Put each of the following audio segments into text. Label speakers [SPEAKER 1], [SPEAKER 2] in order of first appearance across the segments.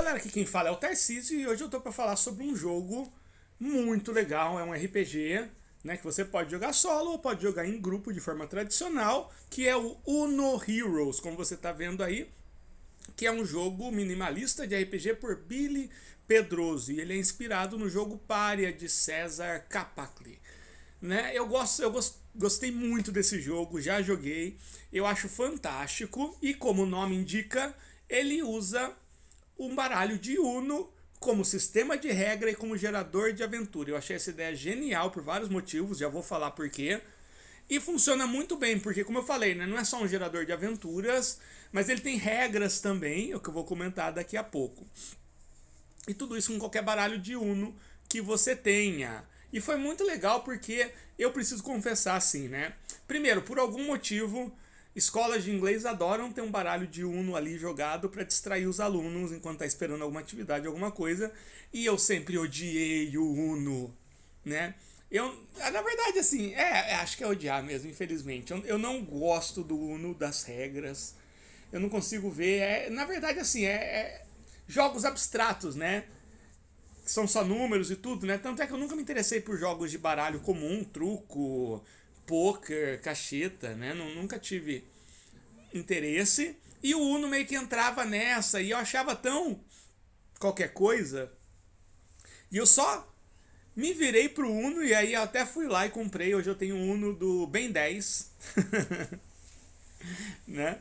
[SPEAKER 1] galera, aqui quem fala é o Tarcísio e hoje eu tô para falar sobre um jogo muito legal, é um RPG, né, que você pode jogar solo ou pode jogar em grupo de forma tradicional, que é o Uno Heroes, como você tá vendo aí, que é um jogo minimalista de RPG por Billy Pedroso e ele é inspirado no jogo Pária de César Capacli. Né? Gostei muito desse jogo, já joguei, eu acho fantástico e como o nome indica, ele usa um baralho de Uno como sistema de regra e como gerador de aventura. Eu achei essa ideia genial por vários motivos, já vou falar por quê. E funciona muito bem, porque como eu falei, né, não é só um gerador de aventuras, mas ele tem regras também, o que eu vou comentar daqui a pouco. E tudo isso com qualquer baralho de Uno que você tenha. E foi muito legal porque eu preciso confessar assim, né? Primeiro, por algum motivo, escolas de inglês adoram ter um baralho de Uno ali jogado para distrair os alunos enquanto tá esperando alguma atividade, alguma coisa. E eu sempre odiei o Uno, né? Na verdade, assim, acho que é odiar mesmo, infelizmente. Eu não gosto do Uno, das regras. Eu não consigo ver. Na verdade, assim, jogos abstratos, né? Que são só números e tudo, né? Tanto é que eu nunca me interessei por jogos de baralho comum, truco, poker, cacheta, né? Nunca tive interesse. E o Uno meio que entrava nessa e eu achava tão qualquer coisa. E eu só me virei pro Uno e aí eu até fui lá e comprei. Hoje eu tenho um Uno do Ben 10, né?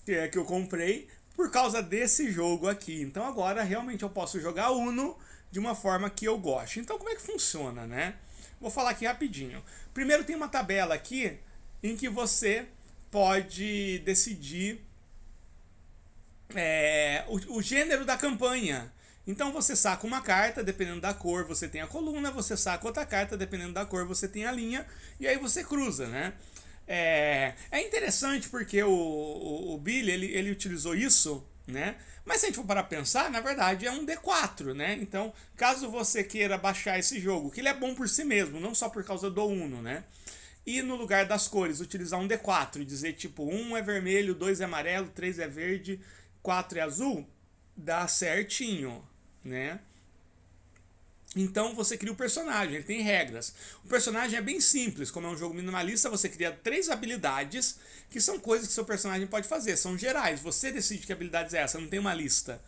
[SPEAKER 1] Que eu comprei por causa desse jogo aqui. Então agora realmente eu posso jogar Uno de uma forma que eu gosto. Então como é que funciona, né? Vou falar aqui rapidinho. Primeiro tem uma tabela aqui em que você pode decidir o gênero da campanha. Então você saca uma carta, dependendo da cor você tem a coluna, você saca outra carta, dependendo da cor você tem a linha, e aí você cruza, né? É interessante porque o Billy ele utilizou isso, né? Mas se a gente for para pensar, na verdade é um D4, né? Então, caso você queira baixar esse jogo, que ele é bom por si mesmo, não só por causa do Uno, né? E no lugar das cores, utilizar um D4 e dizer tipo 1 é vermelho, 2 é amarelo, 3 é verde, 4 é azul, dá certinho, né? Então você cria o personagem, ele tem regras. O personagem é bem simples, como é um jogo minimalista, você cria 3 habilidades, que são coisas que seu personagem pode fazer, são gerais, você decide que habilidades é essa, não tem uma lista.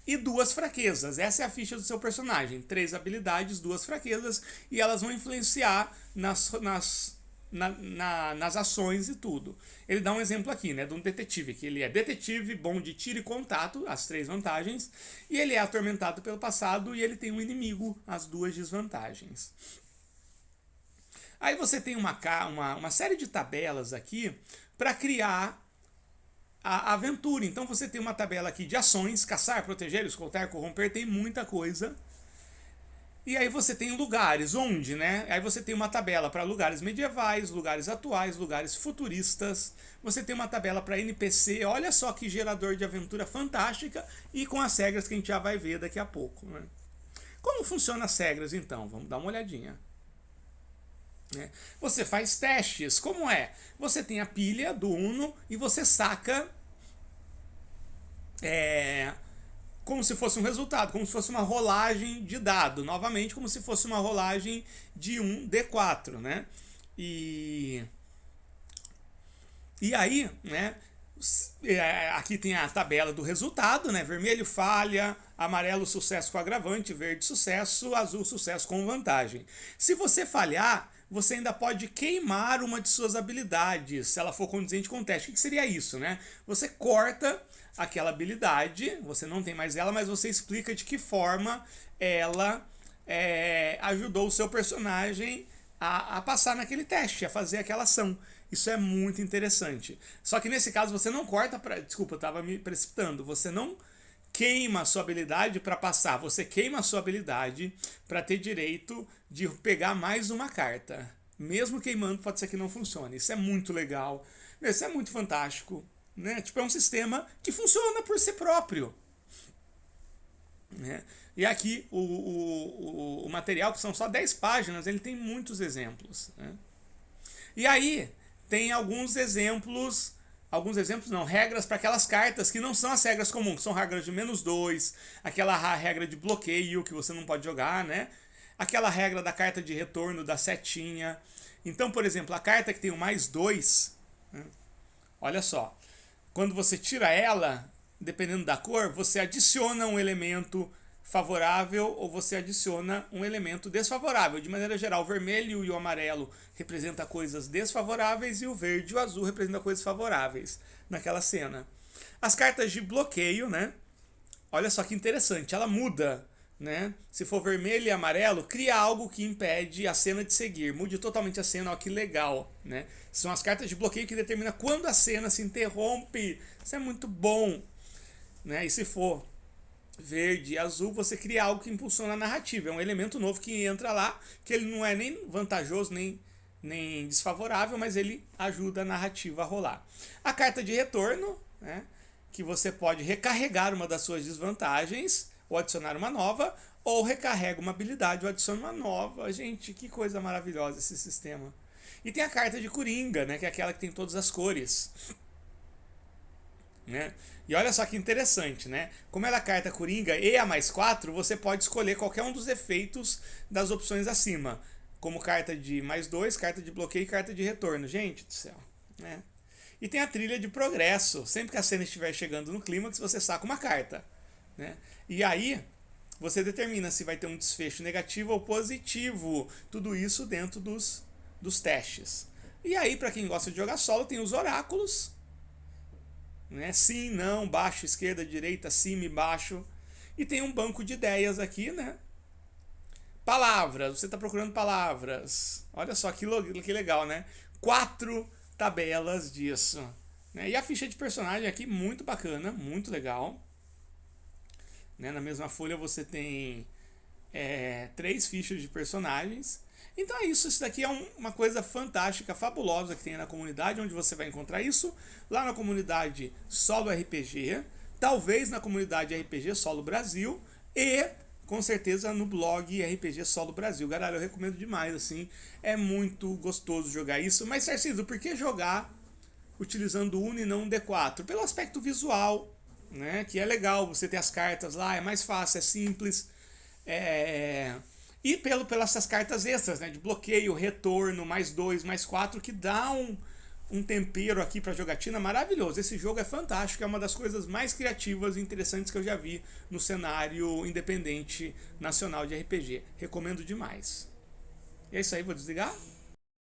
[SPEAKER 1] E 2 fraquezas, essa é a ficha do seu personagem. 3 habilidades, 2 fraquezas, e elas vão influenciar nas ações e tudo. Ele dá um exemplo aqui, né, de um detetive, que ele é detetive, bom de tiro e contato, as 3 vantagens, e ele é atormentado pelo passado e ele tem um inimigo, as 2 desvantagens. Aí você tem uma série de tabelas aqui para criar a aventura. Então você tem uma tabela aqui de ações, caçar, proteger, escoltar, corromper, tem muita coisa. E aí você tem lugares, onde, né? Aí você tem uma tabela para lugares medievais, lugares atuais, lugares futuristas. Você tem uma tabela para NPC, olha só que gerador de aventura fantástica e com as regras que a gente já vai ver daqui a pouco, né? Como funcionam as regras então? Vamos dar uma olhadinha. Você faz testes, como é? Você tem a pilha do Uno e você saca como se fosse um resultado, como se fosse uma rolagem de dado, novamente como se fosse uma rolagem de um D4, né? E aí, né? Aqui tem a tabela do resultado, né? Vermelho falha, amarelo sucesso com agravante, verde sucesso, azul sucesso com vantagem. Se você falhar, você ainda pode queimar uma de suas habilidades, se ela for condizente com o teste. O que seria isso, né? Você corta aquela habilidade, você não tem mais ela, mas você explica de que forma ela ajudou o seu personagem a passar naquele teste, a fazer aquela ação. Isso é muito interessante. Só que nesse caso você não corta para... Desculpa, eu estava me precipitando. Você não queima a sua habilidade para passar. Você queima a sua habilidade para ter direito de pegar mais uma carta. Mesmo queimando, pode ser que não funcione. Isso é muito legal. Isso é muito fantástico. Né? Tipo, é um sistema que funciona por si próprio. Né? E aqui o material, que são só 10 páginas, ele tem muitos exemplos. Né? E aí tem alguns exemplos, alguns exemplos não, regras para aquelas cartas que não são as regras comuns, que são regras de -2, aquela regra de bloqueio que você não pode jogar, né? Aquela regra da carta de retorno da setinha. Então, por exemplo, a carta que tem o +2, né? Olha só, quando você tira ela, dependendo da cor, você adiciona um elemento favorável ou você adiciona um elemento desfavorável. De maneira geral, o vermelho e o amarelo representam coisas desfavoráveis e o verde e o azul representam coisas favoráveis naquela cena. As cartas de bloqueio, né? Olha só que interessante, ela muda, né? Se for vermelho e amarelo, cria algo que impede a cena de seguir. Mude totalmente a cena, ó, que legal, né? São as cartas de bloqueio que determinam quando a cena se interrompe. Isso é muito bom, né? E se for verde e azul, você cria algo que impulsiona a narrativa. É um elemento novo que entra lá, que ele não é nem vantajoso, nem desfavorável, mas ele ajuda a narrativa a rolar. A carta de retorno, né? Que você pode recarregar uma das suas desvantagens, ou adicionar uma nova, ou recarrega uma habilidade ou adiciona uma nova. Gente, que coisa maravilhosa esse sistema. E tem a carta de Coringa, né? Que é aquela que tem todas as cores. Né? E olha só que interessante, né? Como ela é a carta Coringa e a +4, você pode escolher qualquer um dos efeitos das opções acima, como carta de +2, carta de bloqueio e carta de retorno. Gente do céu, né? E tem a trilha de progresso. Sempre que a cena estiver chegando no clímax, você saca uma carta, né? E aí você determina se vai ter um desfecho negativo ou positivo. Tudo isso dentro dos testes. E aí, para quem gosta de jogar solo, tem os oráculos, né? Sim, não, baixo, esquerda, direita, cima e baixo. E tem um banco de ideias aqui, né? Palavras, você está procurando palavras. Olha só que legal, né? 4 tabelas disso, né? E a ficha de personagem aqui, muito bacana, muito legal, né? Na mesma folha você tem 3 fichas de personagens. Então é isso, daqui é uma coisa fantástica, fabulosa que tem na comunidade, onde você vai encontrar isso lá na comunidade Solo RPG, talvez na comunidade RPG Solo Brasil e com certeza no blog RPG Solo Brasil. Galera, eu recomendo demais, assim, é muito gostoso jogar isso. Mas, Tarcísio, por que jogar utilizando o Uno e não um D4? Pelo aspecto visual, né, que é legal você ter as cartas lá, é mais fácil, é simples, e pelas essas cartas extras, né, de bloqueio, retorno, +2, +4, que dá um tempero aqui para jogatina maravilhoso. Esse jogo é fantástico, é uma das coisas mais criativas e interessantes que eu já vi no cenário independente nacional de RPG. Recomendo demais. E é isso aí, vou desligar.